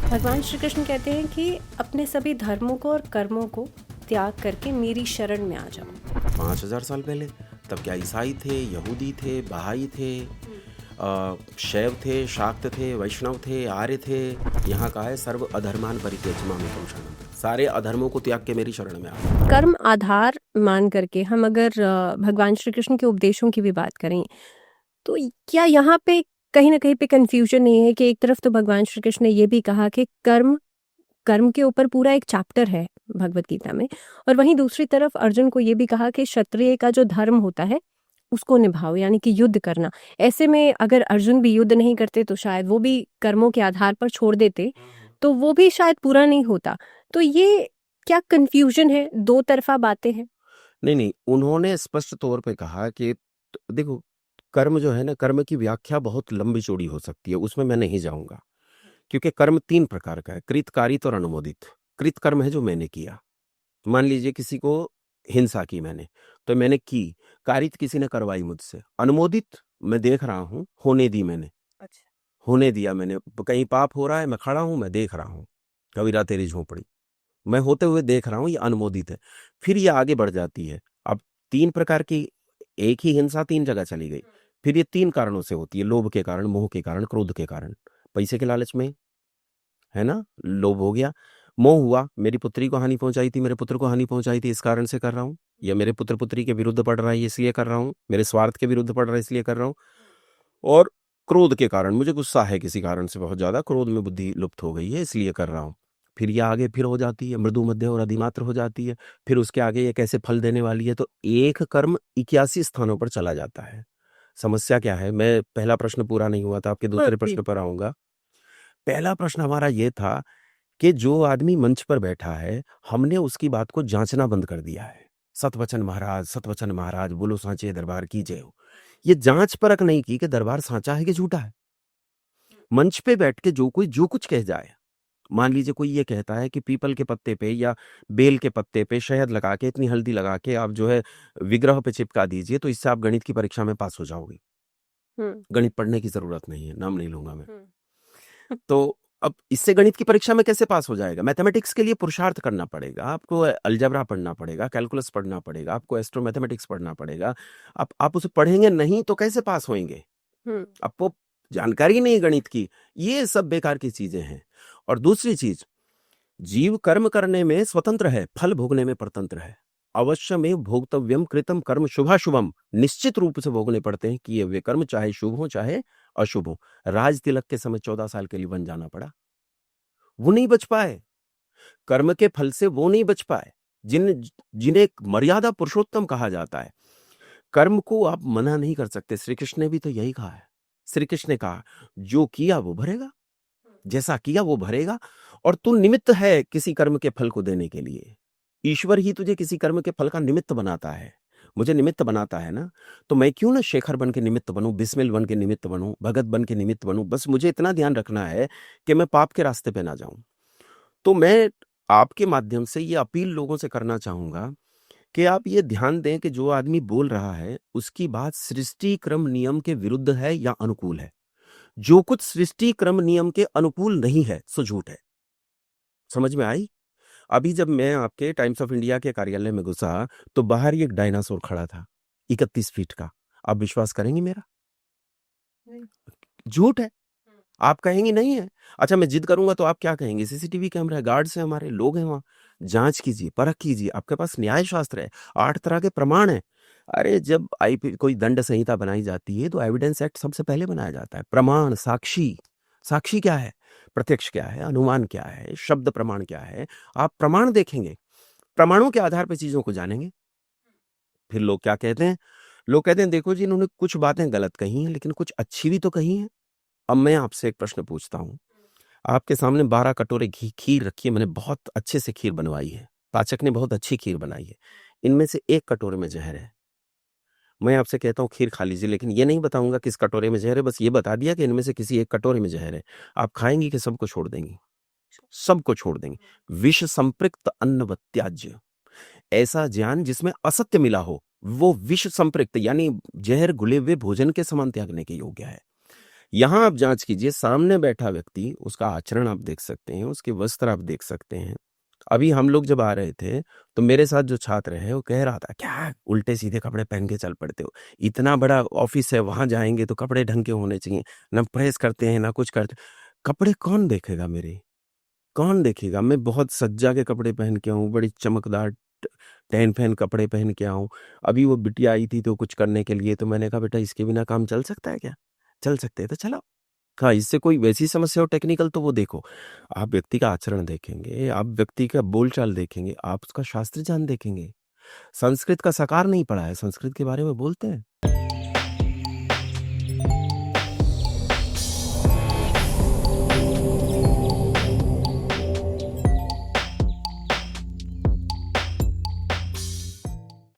भगवान श्री कृष्ण कहते हैं कि अपने सभी धर्मों को और कर्मों को त्याग करके मेरी शरण में आ जाओ। 5000 साल पहले तब क्या ईसाई थे, यहूदी थे, बहाई थे, शैव थे, शाक्त थे, वैष्णव थे, आर्य थे। यहाँ कहा है सर्व अधर्मान परित्यज्य मामेकं शरणम। सारे अधर्मों को त्याग के मेरी शरण में आ। कर्म आधार मान करके हम अगर भगवान श्री कृष्ण के उपदेशों की भी बात करें तो क्या यहाँ पे कहीं ना कहीं पे कंफ्यूजन नहीं है कि एक तरफ तो भगवान श्री कृष्ण ने ये भी कहा कि कर्म कर्म के ऊपर पूरा एक चैप्टर है भगवत गीता में, और वहीं दूसरी तरफ अर्जुन को ये भी कहा कि क्षत्रिय का जो धर्म होता है उसको निभाओ, यानी कि युद्ध करना। ऐसे में अगर अर्जुन भी युद्ध नहीं करते तो शायद वो भी कर्मों के आधार पर छोड़ देते तो वो भी शायद पूरा नहीं होता। तो ये क्या कंफ्यूजन है, दो तरफा बातें हैं? नहीं, उन्होंने स्पष्ट तौर पे कहा कि देखो, कर्म जो है ना, कर्म की व्याख्या बहुत लंबी चौड़ी हो सकती है, उसमें मैं नहीं जाऊंगा। क्योंकि कर्म 3 प्रकार का है, कृत, कारित और अनुमोदित। कृत कर्म है जो मैंने किया। मान लीजिए किसी को हिंसा की मैंने, तो मैंने की। कारित किसी ने करवाई मुझसे। अनुमोदित मैं देख रहा हूँ, होने दी मैंने। अच्छा। होने दिया मैंने। कहीं पाप हो रहा है, मैं खड़ा हूँ, मैं देख रहा हूँ। कबीरा तेरी झोपड़ी, मैं होते हुए देख रहा हूँ, ये अनुमोदित है। फिर ये आगे बढ़ जाती है। अब 3 प्रकार की, एक ही हिंसा 3 जगह चली गई। फिर ये 3 कारणों से होती है, लोभ के कारण, मोह के कारण, क्रोध के कारण। पैसे के लालच में, है ना, लोभ हो गया। मोह हुआ, मेरी पुत्री को हानि पहुंचाई थी, मेरे पुत्र को हानि पहुंचाई थी, इस कारण से कर रहा हूँ। या मेरे पुत्र पुत्री के विरुद्ध पड़ रहा है, इसलिए कर रहा हूँ। मेरे स्वार्थ के विरुद्ध पड़ रहा है, इसलिए कर रहा हूँ। और क्रोध के कारण, मुझे गुस्सा है किसी कारण से बहुत ज्यादा, क्रोध में बुद्धि लुप्त हो गई है, इसलिए कर रहा हूँ। फिर ये आगे फिर हो जाती है, मृदु, मध्य और अधिमात्र हो जाती है। फिर उसके आगे ये कैसे फल देने वाली है। तो एक कर्म 81 स्थानों पर चला जाता है। समस्या क्या है, मैं पहला प्रश्न पूरा नहीं हुआ था, आपके दूसरे प्रश्न पर आऊंगा। पहला प्रश्न हमारा ये था कि जो आदमी मंच पर बैठा है, हमने उसकी बात को जांचना बंद कर दिया है। सतवचन महाराज, सतवचन महाराज, बोलो सांचे दरबार की जय हो। ये जांच परख नहीं की कि दरबार सांचा है कि झूठा है। मंच पे बैठ के जो कोई जो कुछ कह जाए, मान लीजिए कोई ये कहता है कि पीपल के पत्ते पे या बेल के पत्ते पे शहद लगा के, इतनी हल्दी लगा के आप जो है विग्रह पे चिपका दीजिए, तो इससे आप गणित की परीक्षा में पास हो जाओगे। गणित पढ़ने की जरूरत नहीं है, नाम नहीं लूंगा मैं। तो अब इससे गणित की परीक्षा में कैसे पास हो जाएगा। मैथमेटिक्स के लिए पुरुषार्थ करना पड़ेगा, आपको अलजेब्रा पढ़ना पड़ेगा, कैलकुलस पढ़ना पड़ेगा, आपको एस्ट्रो मैथमेटिक्स पढ़ना पड़ेगा। आप उसे पढ़ेंगे नहीं तो कैसे पास होंगे। आपको जानकारी नहीं गणित की, ये सब बेकार की चीजें हैं। और दूसरी चीज, जीव कर्म करने में स्वतंत्र है, फल भोगने में परतंत्र है। अवश्य में भोक्तव्यम कृतम कर्म शुभाशुभम, निश्चित रूप से भोगने पड़ते हैं किए हुए कर्म, चाहे शुभ हो चाहे अशुभ हो। राज तिलक के समय 14 साल के लिए वन जाना पड़ा, वो नहीं बच पाए। कर्म के फल से वो नहीं बच पाए जिन्हें मर्यादा पुरुषोत्तम कहा जाता है। कर्म को आप मना नहीं कर सकते। श्री कृष्ण ने भी तो यही कहा है। श्री कृष्ण ने कहा जो किया वो भरेगा, जैसा किया वो भरेगा। और तू निमित्त है किसी कर्म के फल को देने के लिए। ईश्वर ही तुझे किसी कर्म के फल का निमित्त बनाता है। मुझे निमित्त बनाता है ना, तो मैं क्यों ना शेखर बन के निमित्त बनूं, बिस्मिल बन के निमित्त बनूं, भगत बन के निमित्त बनूं। बस मुझे इतना ध्यान रखना है कि मैं पाप के रास्ते पे ना जाऊं। तो मैं आपके माध्यम से ये अपील लोगों से करना चाहूंगा कि आप ये ध्यान दें कि जो आदमी बोल रहा है उसकी बात सृष्टि क्रम नियम के विरुद्ध है या अनुकूल है। जो कुछ सृष्टि क्रम नियम के अनुकूल नहीं है सो झूठ है। समझ में आई। अभी जब मैं आपके टाइम्स ऑफ इंडिया के कार्यालय में घुसा तो बाहर ही एक डायनासोर खड़ा था, 31 फीट का। आप विश्वास करेंगे मेरा? झूठ है। आप कहेंगे नहीं है। अच्छा, मैं जिद करूंगा तो आप क्या कहेंगे? सीसीटीवी कैमरा है, गार्ड्स हैं, हमारे लोग हैं वहां। जांच कीजिए, परख कीजिए, आपके पास न्याय शास्त्र है, 8 तरह के प्रमाण है। अरे जब आईपी कोई दंड संहिता बनाई जाती है तो एविडेंस एक्ट सबसे पहले बनाया जाता है। प्रमाण, साक्षी। साक्षी क्या है? प्रत्यक्ष क्या है, अनुमान क्या है, शब्द प्रमाण क्या है। आप प्रमाण देखेंगे, प्रमाणों के आधार पर चीजों को जानेंगे। फिर लोग क्या कहते हैं? लोग कहते हैं देखो जी, इन्होंने कुछ बातें गलत कही हैं लेकिन कुछ अच्छी भी तो कही हैं। अब मैं आपसे एक प्रश्न पूछता हूं। आपके सामने 12 कटोरे खीर रखी है, मैंने बहुत अच्छे से खीर बनवाई है, पाचक ने बहुत अच्छी खीर बनाई है। इनमें से एक कटोरे में जहर है। मैं आपसे कहता हूँ खीर खा लीजिए, लेकिन ये नहीं बताऊंगा किस कटोरे में जहर है, बस ये बता दिया कि इनमें से किसी एक कटोरे में जहर है। आप खाएंगी कि सबको छोड़ देंगी? सबको छोड़ देंगे। विष संपृक्त अन्न व त्याज्य। ऐसा ज्ञान जिसमें असत्य मिला हो वो विष संपृक्त यानी जहर घुले हुए भोजन के समान त्यागने के योग्य है। यहाँ आप जांच कीजिए, सामने बैठा व्यक्ति, उसका आचरण आप देख सकते हैं, उसके वस्त्र आप देख सकते हैं। अभी हम लोग जब आ रहे थे तो मेरे साथ जो छात्र है वो कह रहा था, क्या उल्टे सीधे कपड़े पहन के चल पड़ते हो, इतना बड़ा ऑफिस है, वहां जाएंगे तो कपड़े ढंग के होने चाहिए, ना प्रेस करते हैं ना कुछ करते। कपड़े कौन देखेगा मेरे, कौन देखेगा? मैं बहुत सज्जा के कपड़े पहन के आऊँ, बड़ी चमकदार टहन फहन कपड़े पहन के आऊँ। अभी वो बिटिया आई थी तो कुछ करने के लिए, तो मैंने कहा बेटा इसके बिना काम चल सकता है क्या? चल सकते है तो चलाओ। हाँ, इससे कोई वैसी समस्या हो टेक्निकल तो वो देखो। आप व्यक्ति का आचरण देखेंगे, आप व्यक्ति का बोलचाल देखेंगे, आप उसका शास्त्र ज्ञान देखेंगे। संस्कृत का सकार नहीं पढ़ा है, संस्कृत के बारे में बोलते हैं।